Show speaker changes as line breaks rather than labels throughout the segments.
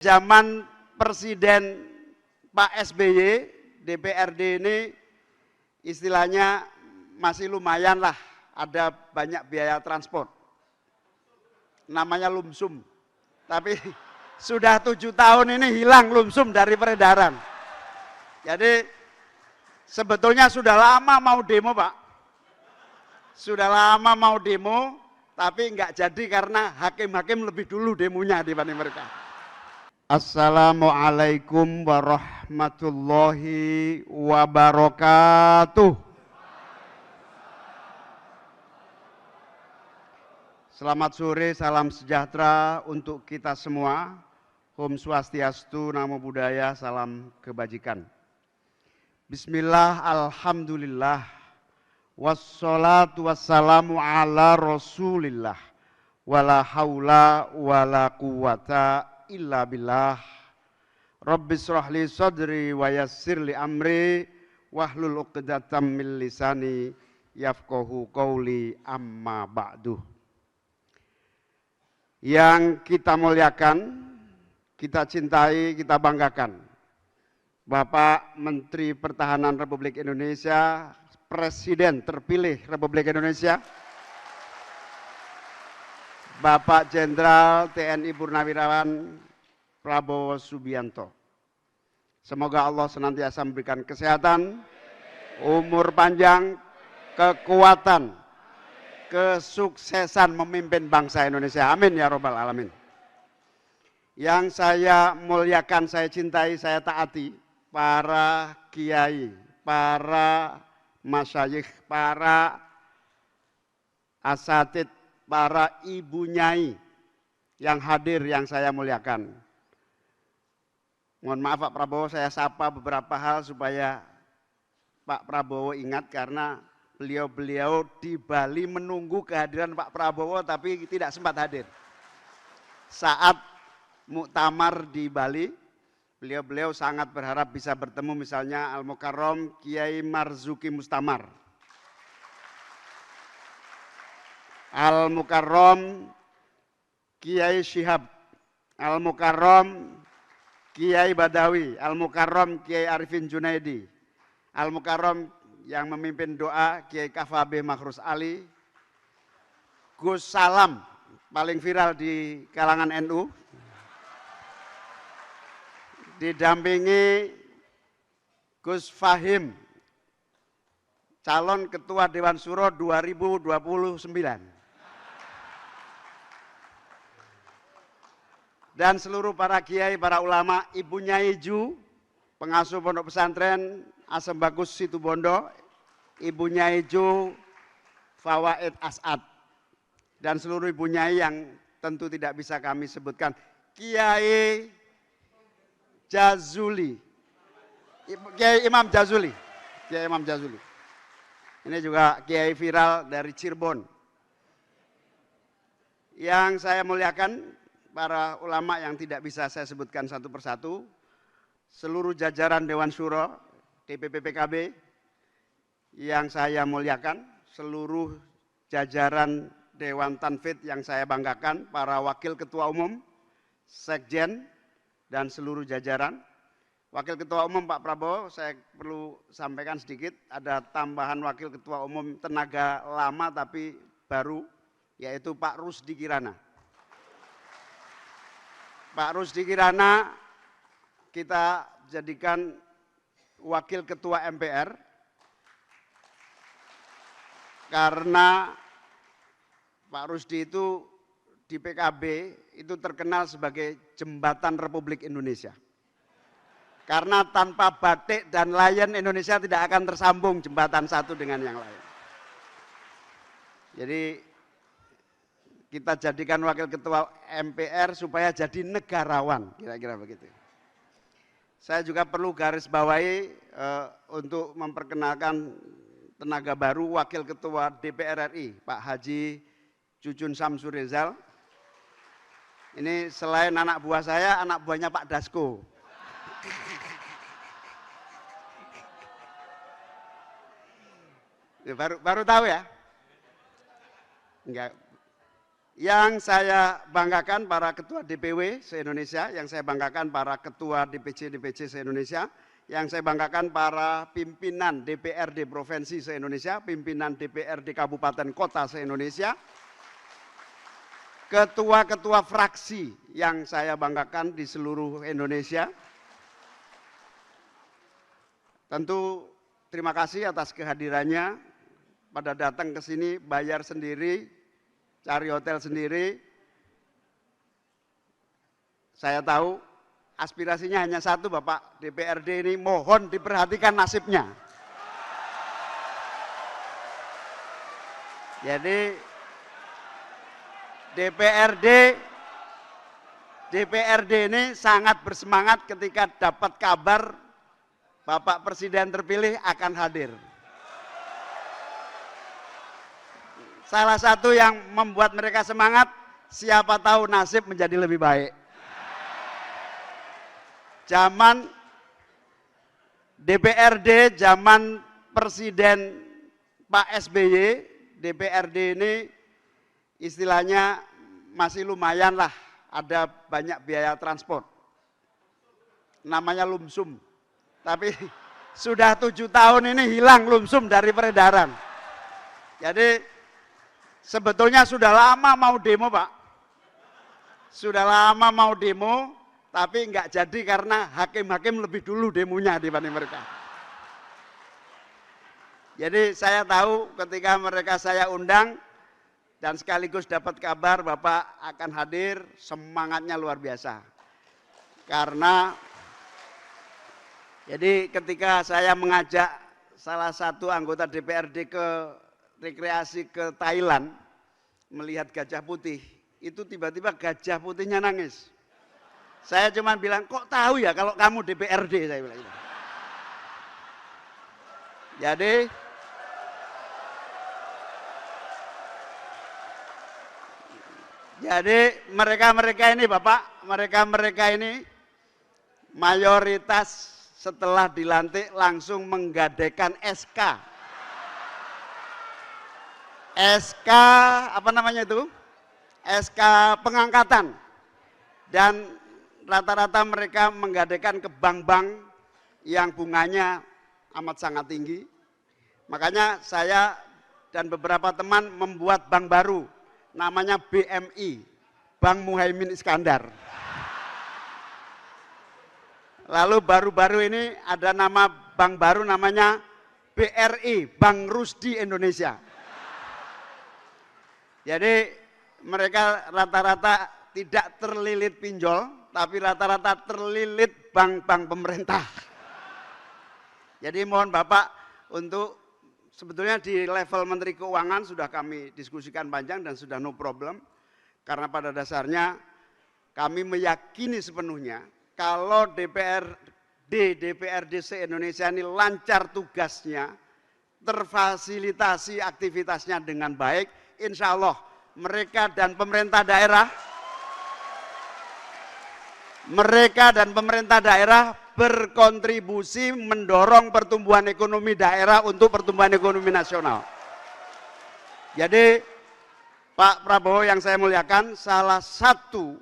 Zaman Presiden Pak SBY, DPRD ini istilahnya masih lumayan lah, ada banyak biaya transport. Namanya lumsum. Tapi sudah 7 tahun ini hilang lumsum dari peredaran. Jadi sebetulnya sudah lama mau demo, Pak. Sudah lama mau demo, tapi nggak jadi karena hakim-hakim lebih dulu demonya dibanding mereka. Assalamualaikum warahmatullahi wabarakatuh. Selamat sore, salam sejahtera untuk kita semua. Om Swastiastu, Namo Buddhaya, salam kebajikan. Bismillah, alhamdulillah, wassalatu wassalamu ala rasulillah, wala haula wala quwata illa billah. Rabbis shrahli sadri wa yassirli amri wahlul 'uqdatam min lisani yafqahu qawli, amma ba'du. Yang kita muliakan, kita cintai, kita banggakan, Bapak Menteri Pertahanan Republik Indonesia, Presiden terpilih Republik Indonesia, Bapak Jenderal TNI Purnawirawan Prabowo Subianto. Semoga Allah senantiasa memberikan kesehatan, umur panjang, kekuatan, kesuksesan memimpin bangsa Indonesia. Amin ya robbal alamin. Yang saya muliakan, saya cintai, saya taati para kiai, para masyayikh, para asatid, para ibu nyai yang hadir yang saya muliakan. Mohon maaf Pak Prabowo, saya sapa beberapa hal supaya Pak Prabowo ingat, karena beliau-beliau di Bali menunggu kehadiran Pak Prabowo tapi tidak sempat hadir. Saat muktamar di Bali, beliau-beliau sangat berharap bisa bertemu misalnya Al-Mukarram Kiai Marzuki Mustamar, Al-Mukarram Kiai Syihab, Al-Mukarram Kiai Badawi, Al-Mukarram Kiai Arifin Junaidi, Al-Mukarram yang memimpin doa Kiai Kafabe Makhrus Ali, Gus Salam paling viral di kalangan NU, didampingi Gus Fahim, calon Ketua Dewan Syuro 2029. Dan seluruh para kiai, para ulama, Ibu Nyai Ju, pengasuh pondok pesantren Asem Bagus Situbondo, Ibu Nyai Ju Fawaid As'ad, dan seluruh Ibu Nyai yang tentu tidak bisa kami sebutkan. Kiai Jazuli, Kiai Imam Jazuli, Kiai Imam Jazuli. Ini juga kiai viral dari Cirebon. Yang saya muliakan, para ulama yang tidak bisa saya sebutkan satu persatu, seluruh jajaran Dewan Syuro, DPP PKB yang saya muliakan, seluruh jajaran Dewan Tanfid yang saya banggakan, para wakil ketua umum, sekjen, dan seluruh jajaran. Wakil ketua umum Pak Prabowo, saya perlu sampaikan sedikit, ada tambahan wakil ketua umum tenaga lama tapi baru, yaitu Pak Rusdi Kirana. Pak Rusdi Kirana kita jadikan wakil ketua MPR karena Pak Rusdi itu di PKB itu terkenal sebagai jembatan Republik Indonesia. Karena tanpa batik dan layan Indonesia tidak akan tersambung jembatan satu dengan yang lain. Jadi kita jadikan wakil ketua MPR supaya jadi negarawan, kira-kira begitu. Saya juga perlu garis bawahi untuk memperkenalkan tenaga baru wakil ketua DPR RI, Pak Haji Cucun Samsur Rizal. Ini selain anak buah saya, anak buahnya Pak Dasko. Baru tahu ya? Enggak. Yang saya banggakan para ketua DPW se-Indonesia, yang saya banggakan para ketua DPC se-Indonesia, yang saya banggakan para pimpinan DPRD Provinsi se-Indonesia, pimpinan DPRD Kabupaten Kota se-Indonesia, ketua-ketua fraksi yang saya banggakan di seluruh Indonesia. Tentu terima kasih atas kehadirannya, pada datang ke sini bayar sendiri, cari hotel sendiri. Saya tahu aspirasinya hanya satu, Bapak DPRD ini mohon diperhatikan nasibnya. Jadi DPRD ini sangat bersemangat ketika dapat kabar Bapak Presiden terpilih akan hadir. Salah satu yang membuat mereka semangat, siapa tahu nasib menjadi lebih baik. Zaman DPRD, zaman Presiden Pak SBY, DPRD ini istilahnya masih lumayan lah, ada banyak biaya transport. Namanya lumsum. Tapi sudah 7 tahun ini hilang lumsum dari peredaran. Jadi sebetulnya sudah lama mau demo, Pak. Sudah lama mau demo, tapi enggak jadi karena hakim-hakim lebih dulu demonya dibanding mereka. Jadi saya tahu ketika mereka saya undang dan sekaligus dapat kabar Bapak akan hadir, semangatnya luar biasa. Karena jadi ketika saya mengajak salah satu anggota DPRD ke rekreasi ke Thailand, melihat gajah putih, itu tiba-tiba gajah putihnya nangis. Saya cuma bilang, kok tahu ya kalau kamu DPRD, saya bilang gitu. Jadi mereka-mereka ini Bapak, mereka-mereka ini mayoritas setelah dilantik langsung menggadaikan SK. SK apa namanya itu? SK pengangkatan. Dan rata-rata mereka menggadaikan ke bank-bank yang bunganya amat sangat tinggi. Makanya saya dan beberapa teman membuat bank baru, namanya BMI, Bank Muhaimin Iskandar. Lalu baru-baru ini ada nama bank baru namanya BRI, Bank Rusdi Indonesia. Jadi mereka rata-rata tidak terlilit pinjol, tapi rata-rata terlilit bank-bank pemerintah. Jadi mohon Bapak untuk sebetulnya di level Menteri Keuangan sudah kami diskusikan panjang dan sudah no problem. Karena pada dasarnya kami meyakini sepenuhnya kalau DPRD se-Indonesia ini lancar tugasnya, terfasilitasi aktivitasnya dengan baik, insya Allah mereka dan pemerintah daerah berkontribusi mendorong pertumbuhan ekonomi daerah untuk pertumbuhan ekonomi nasional. Jadi Pak Prabowo yang saya muliakan, salah satu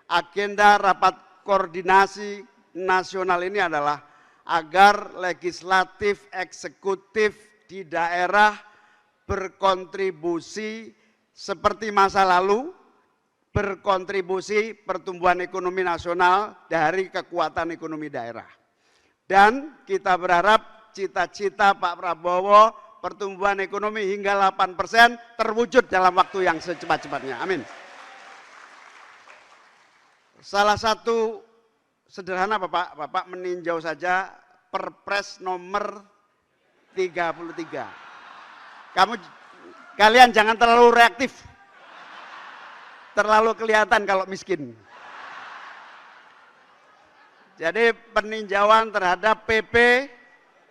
agenda rapat koordinasi nasional ini adalah agar legislatif, eksekutif di daerah berkontribusi seperti masa lalu, berkontribusi pertumbuhan ekonomi nasional dari kekuatan ekonomi daerah. Dan kita berharap cita-cita Pak Prabowo pertumbuhan ekonomi hingga 8% terwujud dalam waktu yang secepat-cepatnya. Amin. Salah satu sederhana Bapak meninjau saja Perpres nomor 33. Kalian jangan terlalu reaktif. Terlalu kelihatan kalau miskin. Jadi peninjauan terhadap PP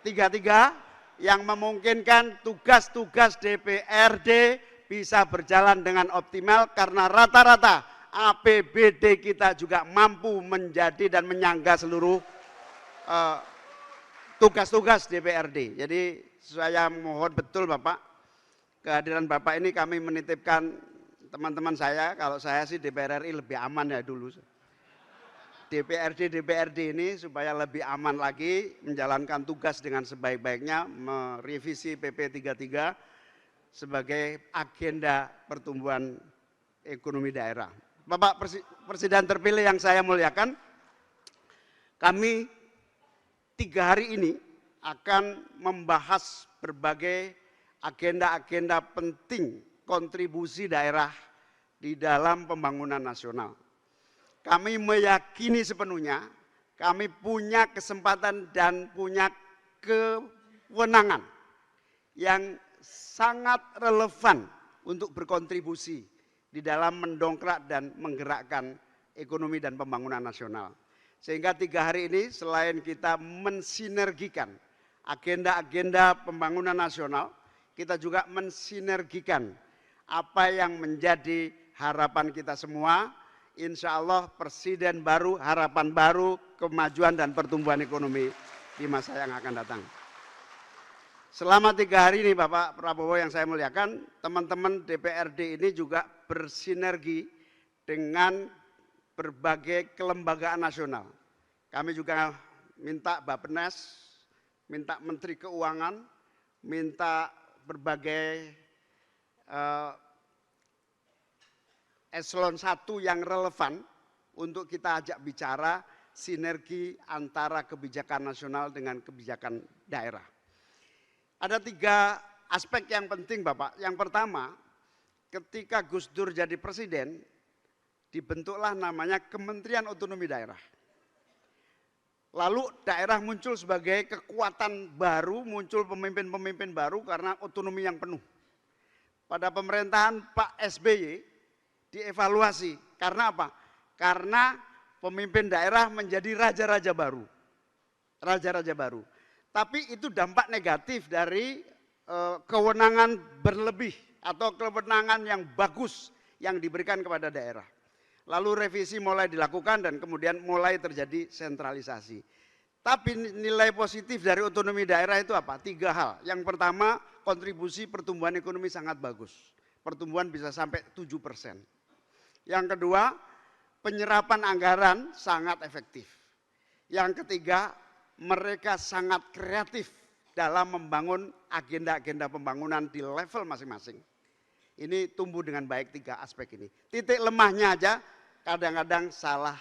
33 yang memungkinkan tugas-tugas DPRD bisa berjalan dengan optimal karena rata-rata APBD kita juga mampu menjadi dan menyangga seluruh tugas-tugas DPRD. Jadi saya mohon betul Bapak, kehadiran Bapak ini kami menitipkan teman-teman saya, kalau saya sih DPR RI lebih aman ya dulu. DPRD ini supaya lebih aman lagi menjalankan tugas dengan sebaik-baiknya, merevisi PP 33 sebagai agenda pertumbuhan ekonomi daerah. Bapak Presiden terpilih yang saya muliakan, kami 3 hari ini akan membahas berbagai agenda-agenda penting kontribusi daerah di dalam pembangunan nasional. Kami meyakini sepenuhnya kami punya kesempatan dan punya kewenangan yang sangat relevan untuk berkontribusi di dalam mendongkrak dan menggerakkan ekonomi dan pembangunan nasional. Sehingga 3 hari ini selain kita mensinergikan agenda-agenda pembangunan nasional, kita juga mensinergikan apa yang menjadi harapan kita semua. Insya Allah presiden baru, harapan baru, kemajuan dan pertumbuhan ekonomi di masa yang akan datang. Selama 3 hari ini Bapak Prabowo yang saya muliakan, teman-teman DPRD ini juga bersinergi dengan berbagai kelembagaan nasional. Kami juga minta Bappenas, minta Menteri Keuangan, minta berbagai eselon 1 yang relevan untuk kita ajak bicara sinergi antara kebijakan nasional dengan kebijakan daerah. Ada 3 aspek yang penting Bapak. Yang pertama, ketika Gus Dur jadi presiden, dibentuklah namanya Kementerian Otonomi Daerah. Lalu daerah muncul sebagai kekuatan baru, muncul pemimpin-pemimpin baru karena otonomi yang penuh. Pada pemerintahan Pak SBY dievaluasi. Karena apa? Karena pemimpin daerah menjadi raja-raja baru. Raja-raja baru. Tapi itu dampak negatif dari kewenangan berlebih atau kewenangan yang bagus yang diberikan kepada daerah. Lalu revisi mulai dilakukan dan kemudian mulai terjadi sentralisasi. Tapi nilai positif dari otonomi daerah itu apa? 3 hal. Yang pertama, kontribusi pertumbuhan ekonomi sangat bagus. Pertumbuhan bisa sampai 7%. Yang kedua, penyerapan anggaran sangat efektif. Yang ketiga, mereka sangat kreatif dalam membangun agenda-agenda pembangunan di level masing-masing. Ini tumbuh dengan baik 3 aspek ini. Titik lemahnya aja kadang-kadang salah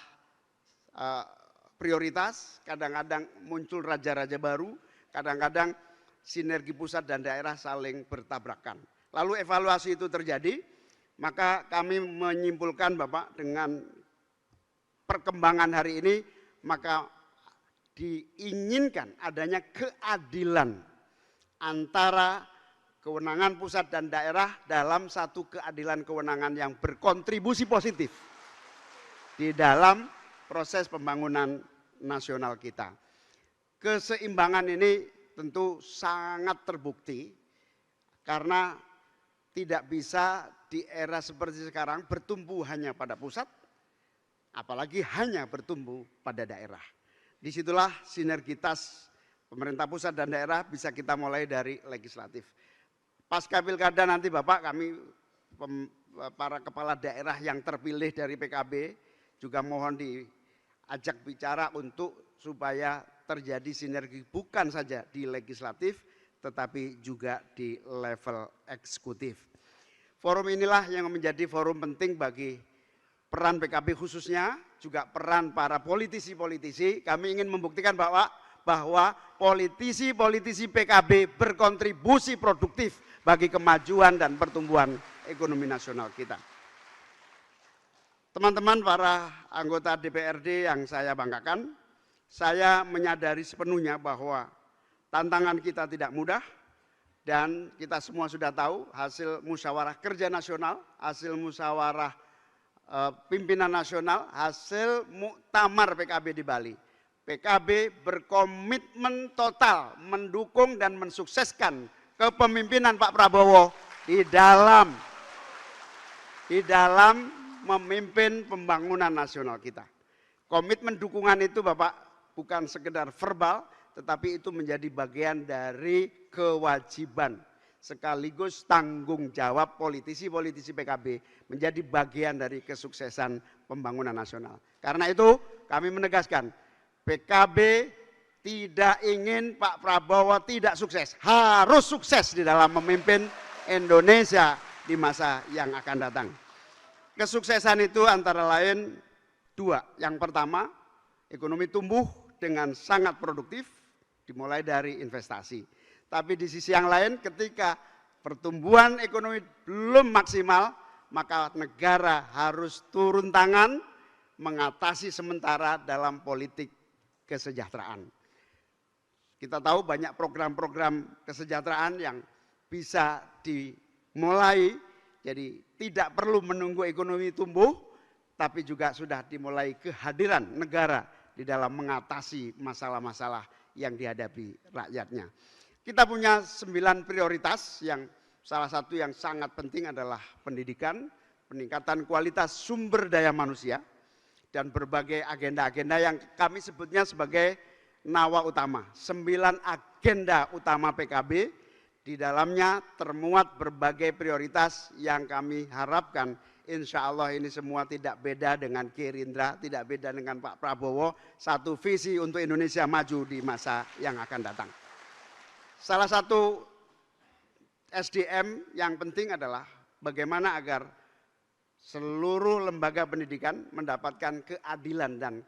prioritas, kadang-kadang muncul raja-raja baru, kadang-kadang sinergi pusat dan daerah saling bertabrakan. Lalu evaluasi itu terjadi, maka kami menyimpulkan Bapak dengan perkembangan hari ini, maka diinginkan adanya keadilan antara kewenangan pusat dan daerah dalam satu keadilan kewenangan yang berkontribusi positif di dalam proses pembangunan nasional kita. Keseimbangan ini tentu sangat terbukti karena tidak bisa di era seperti sekarang bertumbuh hanya pada pusat, apalagi hanya bertumbuh pada daerah. Disitulah sinergitas pemerintah pusat dan daerah bisa kita mulai dari legislatif. Pasca pilkada nanti Bapak, kami para kepala daerah yang terpilih dari PKB juga mohon diajak bicara untuk supaya terjadi sinergi bukan saja di legislatif tetapi juga di level eksekutif. Forum inilah yang menjadi forum penting bagi peran PKB khususnya, juga peran para politisi-politisi. Kami ingin membuktikan bahwa politisi-politisi PKB berkontribusi produktif bagi kemajuan dan pertumbuhan ekonomi nasional kita. Teman-teman para anggota DPRD yang saya banggakan, saya menyadari sepenuhnya bahwa tantangan kita tidak mudah dan kita semua sudah tahu hasil musyawarah kerja nasional, hasil musyawarah pimpinan nasional, hasil muktamar PKB di Bali. PKB berkomitmen total mendukung dan mensukseskan kepemimpinan Pak Prabowo di dalam memimpin pembangunan nasional kita. Komitmen dukungan itu Bapak bukan sekedar verbal, tetapi itu menjadi bagian dari kewajiban. sekaligus tanggung jawab politisi-politisi PKB menjadi bagian dari kesuksesan pembangunan nasional. Karena itu kami menegaskan, PKB tidak ingin Pak Prabowo tidak sukses, harus sukses di dalam memimpin Indonesia di masa yang akan datang. Kesuksesan itu antara lain dua. Yang pertama, ekonomi tumbuh dengan sangat produktif, dimulai dari investasi. Tapi di sisi yang lain, ketika pertumbuhan ekonomi belum maksimal, maka negara harus turun tangan mengatasi sementara dalam politik kesejahteraan. Kita tahu banyak program-program kesejahteraan yang bisa dimulai. Jadi tidak perlu menunggu ekonomi tumbuh, tapi juga sudah dimulai kehadiran negara di dalam mengatasi masalah-masalah yang dihadapi rakyatnya. Kita punya 9 prioritas yang salah satu yang sangat penting adalah pendidikan, peningkatan kualitas sumber daya manusia, dan berbagai agenda-agenda yang kami sebutnya sebagai nawa utama. 9 agenda utama PKB. Di dalamnya termuat berbagai prioritas yang kami harapkan insya Allah ini semua tidak beda dengan Gerindra, tidak beda dengan Pak Prabowo, satu visi untuk Indonesia maju di masa yang akan datang. Salah satu SDM yang penting adalah bagaimana agar seluruh lembaga pendidikan mendapatkan keadilan dan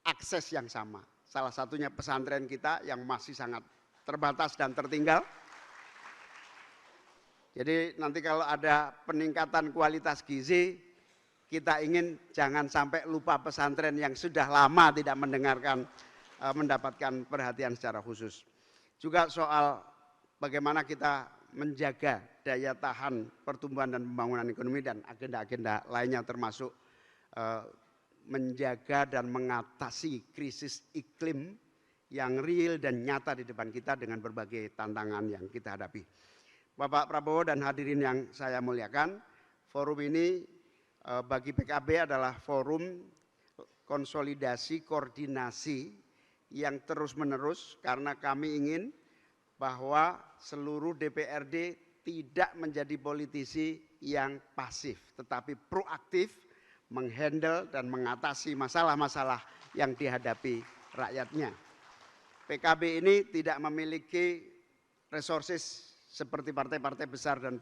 akses yang sama. Salah satunya pesantren kita yang masih sangat terbatas dan tertinggal. Jadi nanti kalau ada peningkatan kualitas gizi, kita ingin jangan sampai lupa pesantren yang sudah lama tidak mendapatkan perhatian secara khusus. Juga soal bagaimana kita menjaga daya tahan pertumbuhan dan pembangunan ekonomi dan agenda-agenda lainnya termasuk menjaga dan mengatasi krisis iklim yang real dan nyata di depan kita dengan berbagai tantangan yang kita hadapi. Bapak Prabowo dan hadirin yang saya muliakan, forum ini bagi PKB adalah forum konsolidasi, koordinasi yang terus-menerus karena kami ingin bahwa seluruh DPRD tidak menjadi politisi yang pasif, tetapi proaktif menghandle dan mengatasi masalah-masalah yang dihadapi rakyatnya. PKB ini tidak memiliki resources seperti partai-partai besar dan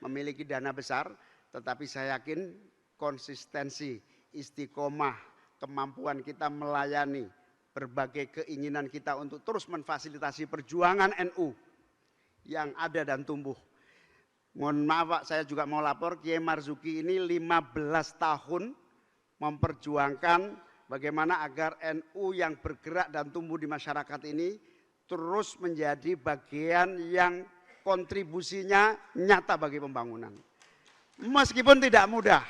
memiliki dana besar, tetapi saya yakin konsistensi, istiqomah, kemampuan kita melayani berbagai keinginan kita untuk terus memfasilitasi perjuangan NU yang ada dan tumbuh. Mohon maaf Pak, saya juga mau lapor, Kiai Marzuki ini 15 tahun memperjuangkan bagaimana agar NU yang bergerak dan tumbuh di masyarakat ini terus menjadi bagian yang kontribusinya nyata bagi pembangunan. Meskipun tidak mudah,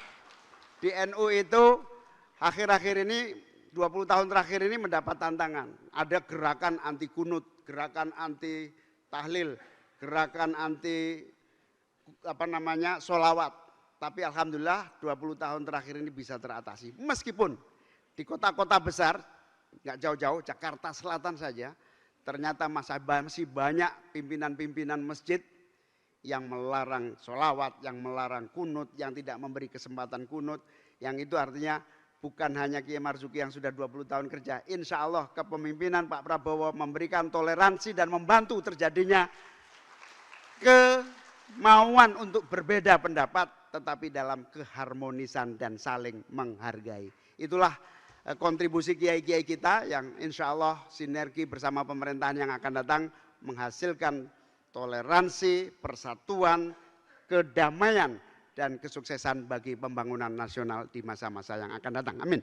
di NU itu akhir-akhir ini 20 tahun terakhir ini mendapat tantangan. Ada gerakan anti kunut, gerakan anti tahlil, gerakan anti sholawat. Tapi alhamdulillah 20 tahun terakhir ini bisa teratasi. Meskipun di kota-kota besar, nggak jauh-jauh, Jakarta Selatan saja, ternyata masih banyak pimpinan-pimpinan masjid yang melarang sholawat, yang melarang kunut, yang tidak memberi kesempatan kunut. Yang itu artinya bukan hanya Kiai Marzuki yang sudah 20 tahun kerja. Insya Allah kepemimpinan Pak Prabowo memberikan toleransi dan membantu terjadinya kemauan untuk berbeda pendapat, tetapi dalam keharmonisan dan saling menghargai. Itulah kontribusi kiai-kiai kita yang insya Allah sinergi bersama pemerintahan yang akan datang menghasilkan toleransi, persatuan, kedamaian, dan kesuksesan bagi pembangunan nasional di masa-masa yang akan datang. Amin.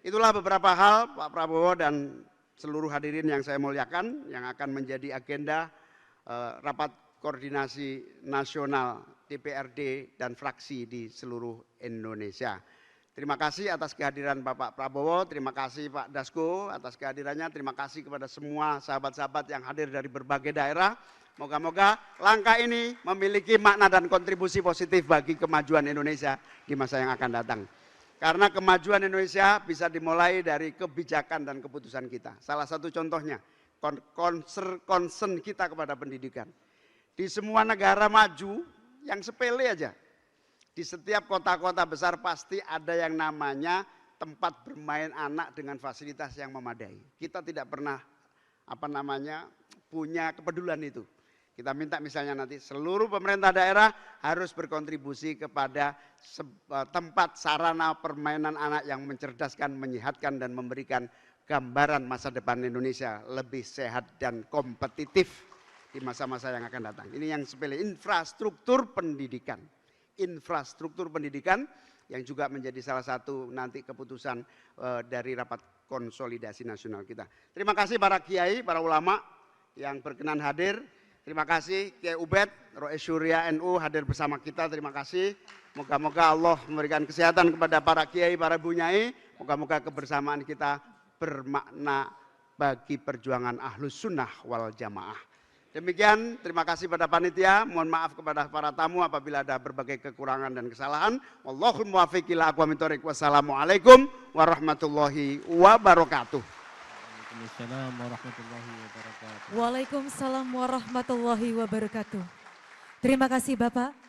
Itulah beberapa hal Pak Prabowo dan seluruh hadirin yang saya muliakan yang akan menjadi agenda rapat koordinasi nasional DPRD dan fraksi di seluruh Indonesia. Terima kasih atas kehadiran Bapak Prabowo, terima kasih Pak Dasko atas kehadirannya, terima kasih kepada semua sahabat-sahabat yang hadir dari berbagai daerah. Moga-moga langkah ini memiliki makna dan kontribusi positif bagi kemajuan Indonesia di masa yang akan datang. Karena kemajuan Indonesia bisa dimulai dari kebijakan dan keputusan kita. Salah satu contohnya, concern kita kepada pendidikan. Di semua negara maju, yang sepele aja, di setiap kota-kota besar pasti ada yang namanya tempat bermain anak dengan fasilitas yang memadai. Kita tidak pernah punya kepedulian itu. Kita minta misalnya nanti seluruh pemerintah daerah harus berkontribusi kepada tempat sarana permainan anak yang mencerdaskan, menyehatkan dan memberikan gambaran masa depan Indonesia lebih sehat dan kompetitif di masa-masa yang akan datang. Ini yang sepele, infrastruktur pendidikan. Infrastruktur pendidikan yang juga menjadi salah satu nanti keputusan dari rapat konsolidasi nasional kita. Terima kasih para kiai, para ulama yang berkenan hadir. Terima kasih Kiai Ubed, Rois Syuriah NU hadir bersama kita, terima kasih. Moga-moga Allah memberikan kesehatan kepada para kiai, para bunyai. Moga-moga kebersamaan kita bermakna bagi perjuangan Ahlus Sunnah wal Jamaah. Demikian, terima kasih pada panitia. Mohon maaf kepada para tamu apabila ada berbagai kekurangan dan kesalahan. Wallahul muwaffiq ila aqwamit thoriq. Wassalamualaikum warahmatullahi wabarakatuh.
Waalaikumsalam warahmatullahi wabarakatuh.
Waalaikumsalam warahmatullahi wabarakatuh. Terima kasih Bapak.